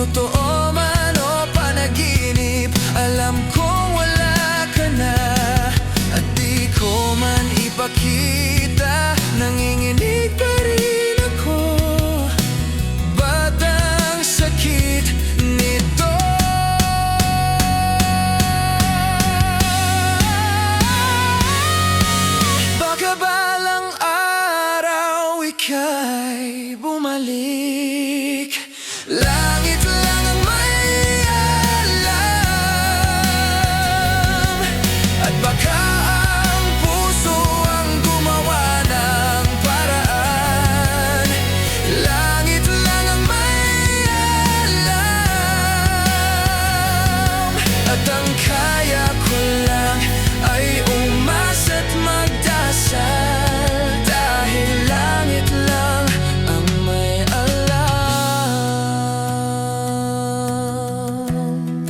totoo man o panaginip, alam kong wala ka na. At di ko man ipakita, nanginginig pa rin ako. Ba't ang sakit nito? Baka balang araw ika'y bumalik.